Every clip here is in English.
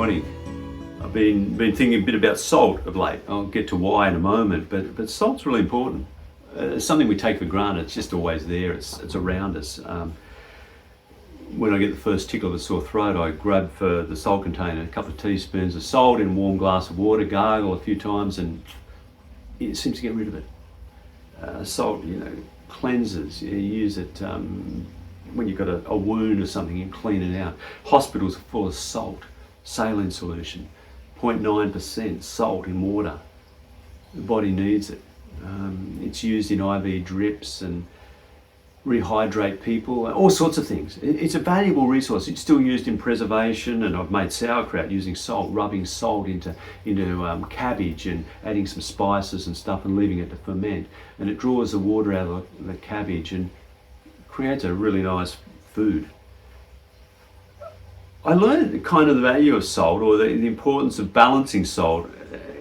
morning. I've been thinking a bit about salt of late. I'll get to why in a moment, but salt's really important. It's something we take for granted. It's just always there. It's around us. When I get the first tickle of a sore throat, I grab for the salt container, a couple of teaspoons of salt in a warm glass of water, gargle a few times, and it seems to get rid of it. Salt, cleanses. You use it when you've got a wound or something, and clean it out. Hospitals are full of salt, saline solution, 0.9% salt in water. The body needs it. It's used in IV drips and rehydrate people, all sorts of things. It's a valuable resource. It's still used in preservation, and I've made sauerkraut using salt, rubbing salt into cabbage and adding some spices and stuff and leaving it to ferment. And it draws the water out of the cabbage and creates a really nice food. I learned kind of the value of salt, or the importance of balancing salt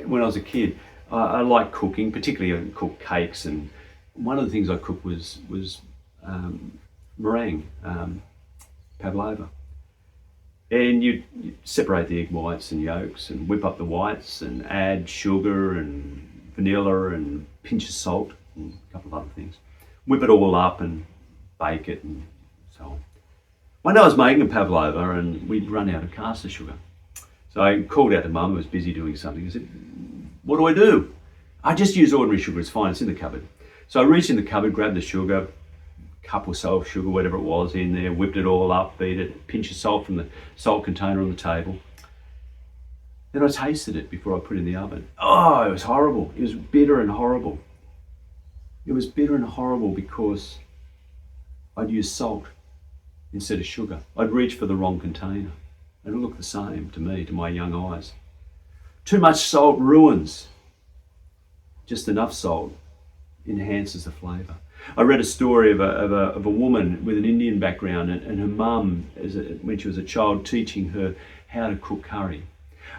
when I was a kid. I like cooking, particularly I cook cakes, and one of the things I cooked was meringue, pavlova. And you separate the egg whites and yolks and whip up the whites and add sugar and vanilla and a pinch of salt and a couple of other things. Whip it all up and bake it and so on. One day I was making a pavlova and we'd run out of caster sugar. So I called out to Mum, who was busy doing something. I said, "What do I do?" "I just use ordinary sugar, it's fine, it's in the cupboard." So I reached in the cupboard, grabbed the sugar, cup or so of sugar, whatever it was in there, whipped it all up, beat it, a pinch of salt from the salt container on the table. Then I tasted it before I put it in the oven. Oh, it was horrible. It was bitter and horrible. It was bitter and horrible because I'd used salt instead of sugar. I'd reached for the wrong container, and it looked the same to me, to my young eyes. Too much salt ruins. Just enough salt enhances the flavour. I read a story of a woman with an Indian background, and her mum, when she was a child, teaching her how to cook curry.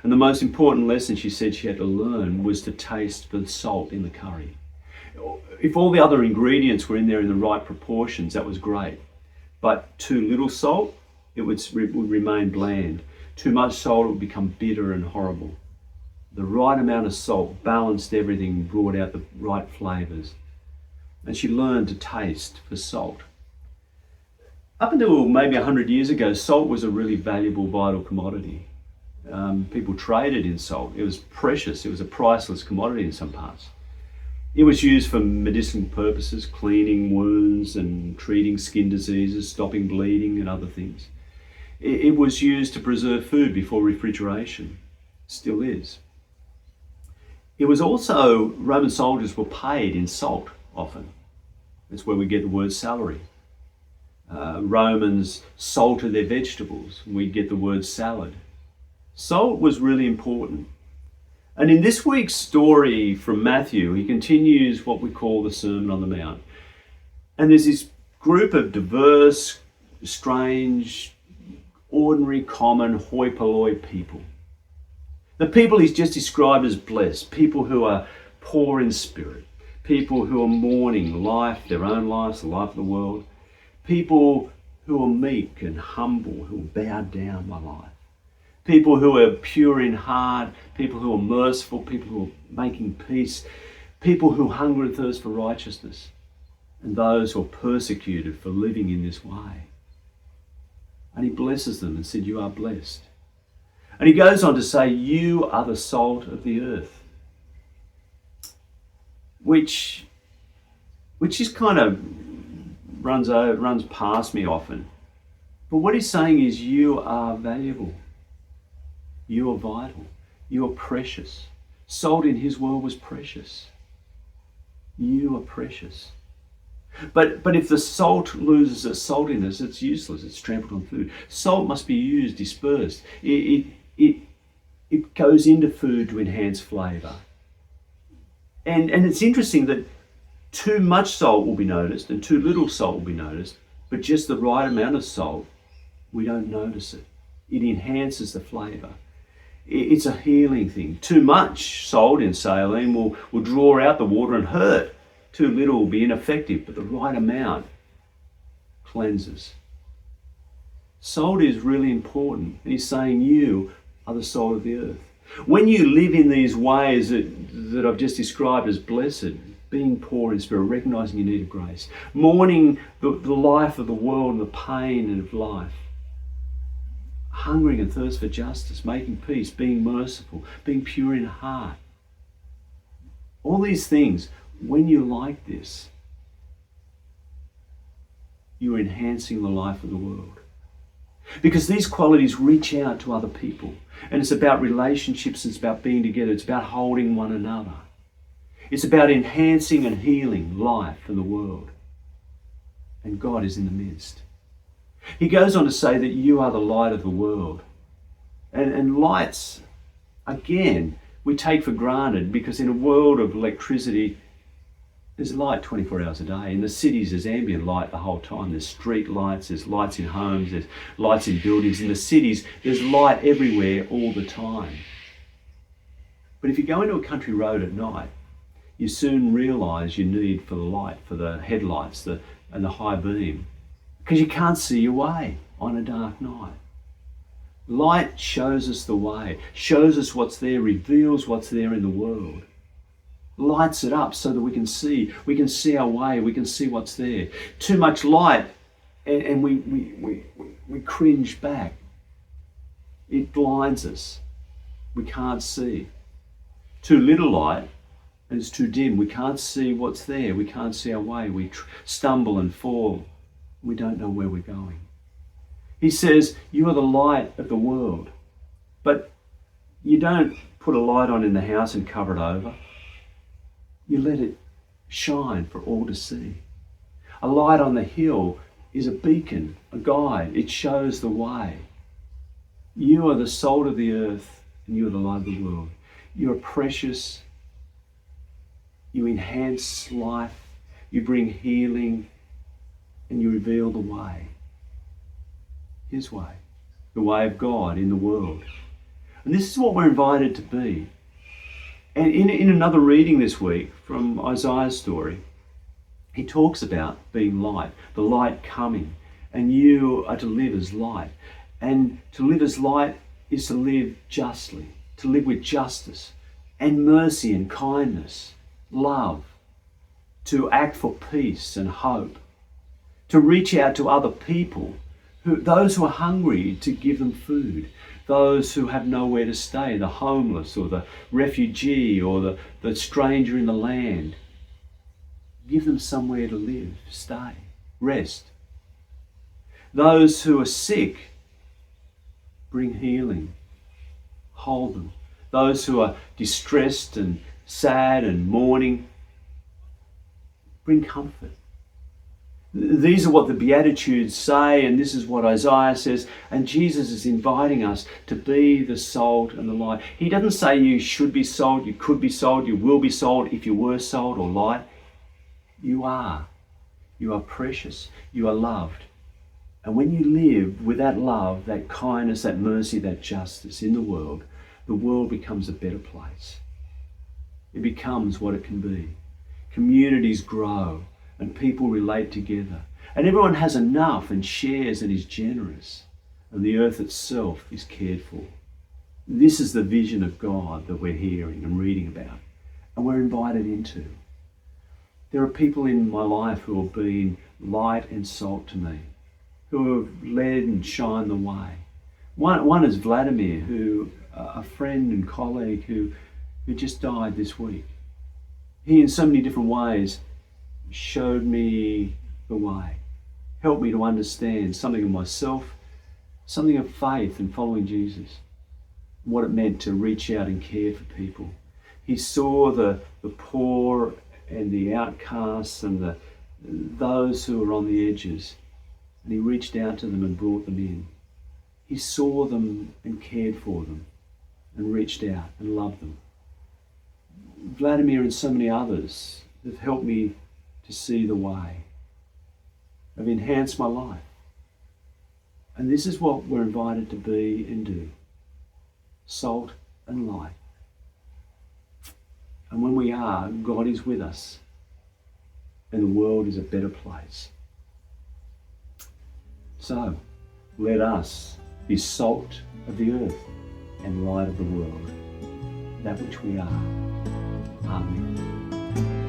And the most important lesson she said she had to learn was to taste for the salt in the curry. If all the other ingredients were in there in the right proportions, that was great. But too little salt, it would remain bland. Too much salt, it would become bitter and horrible. The right amount of salt balanced everything, brought out the right flavours. And she learned to taste for salt. Up until maybe 100 years ago, salt was a really valuable, vital commodity. People traded in salt. It was precious. It was a priceless commodity in some parts. It was used for medicinal purposes, cleaning wounds and treating skin diseases, stopping bleeding and other things. It was used to preserve food before refrigeration. Still is. It was also, Roman soldiers were paid in salt often. That's where we get the word salary. Romans salted their vegetables. We get the word salad. Salt was really important. And in this week's story from Matthew, he continues what we call the Sermon on the Mount. And there's this group of diverse, strange, ordinary, common, hoi polloi people. The people he's just described as blessed, people who are poor in spirit, people who are mourning life, their own lives, the life of the world, people who are meek and humble, who are bowed down by life, people who are pure in heart, people who are merciful, people who are making peace, people who hunger and thirst for righteousness, and those who are persecuted for living in this way. And he blesses them and said, "You are blessed." And he goes on to say, "You are the salt of the earth," which just kind of runs past me often. But what he's saying is, you are valuable. You are vital. You are precious. Salt in his world was precious. You are precious. But if the salt loses its saltiness, it's useless. It's trampled on food. Salt must be used, dispersed. It goes into food to enhance flavour. And it's interesting that too much salt will be noticed and too little salt will be noticed, but just the right amount of salt, we don't notice it. It enhances the flavour. It's a healing thing. Too much salt in saline will draw out the water and hurt. Too little will be ineffective, but the right amount cleanses. Salt is really important. And he's saying you are the salt of the earth. When you live in these ways that I've just described as blessed, being poor in spirit, recognising your need of grace, mourning the life of the world and the pain of life, hungering and thirst for justice, making peace, being merciful, being pure in heart. All these things, when you're like this, you're enhancing the life of the world. Because these qualities reach out to other people. And it's about relationships, it's about being together, it's about holding one another. It's about enhancing and healing life and the world. And God is in the midst. He goes on to say that you are the light of the world. And lights, again, we take for granted because in a world of electricity, there's light 24 hours a day. In the cities, there's ambient light the whole time. There's street lights, there's lights in homes, there's lights in buildings. In the cities, there's light everywhere all the time. But if you go into a country road at night, you soon realise your need for the light, for the headlights and the high beam, because you can't see your way on a dark night. Light shows us the way, shows us what's there, reveals what's there in the world. Lights it up so that we can see our way, we can see what's there. Too much light and we cringe back. It blinds us. We can't see. Too little light and it's too dim. We can't see what's there. We can't see our way. We stumble and fall. We don't know where we're going. He says, you are the light of the world. But you don't put a light on in the house and cover it over. You let it shine for all to see. A light on the hill is a beacon, a guide. It shows the way. You are the salt of the earth and you are the light of the world. You are precious. You enhance life. You bring healing and you reveal the way. His way. The way of God in the world. And this is what we're invited to be. And in another reading this week from Isaiah's story, he talks about being light, the light coming, and you are to live as light. And to live as light is to live justly, to live with justice and mercy and kindness, love, to act for peace and hope, to reach out to other people, those who are hungry, to give them food, those who have nowhere to stay, the homeless or the refugee or the stranger in the land. Give them somewhere to live, stay, rest. Those who are sick, bring healing, hold them. Those who are distressed and sad and mourning, bring comfort. These are what the Beatitudes say, and this is what Isaiah says, and Jesus is inviting us to be the salt and the light. He doesn't say you should be salt, you could be salt, you will be salt if you were salt or light. You are. You are precious. You are loved. And when you live with that love, that kindness, that mercy, that justice in the world becomes a better place. It becomes what it can be. Communities grow. And people relate together. And everyone has enough and shares and is generous. And the earth itself is cared for. This is the vision of God that we're hearing and reading about. And we're invited into. There are people in my life who have been light and salt to me. Who have led and shined the way. One is Vladimir, who a friend and colleague who just died this week. He, in so many different ways, showed me the way, helped me to understand something of myself, something of faith and following Jesus, what it meant to reach out and care for people. He saw the poor and the outcasts and those who were on the edges, and he reached out to them and brought them in. He saw them and cared for them and reached out and loved them. Vladimir and so many others have helped me to see the way, have enhanced my life. And this is what we're invited to be and do. Salt and light. And when we are, God is with us and the world is a better place. So, let us be salt of the earth and light of the world, that which we are. Amen.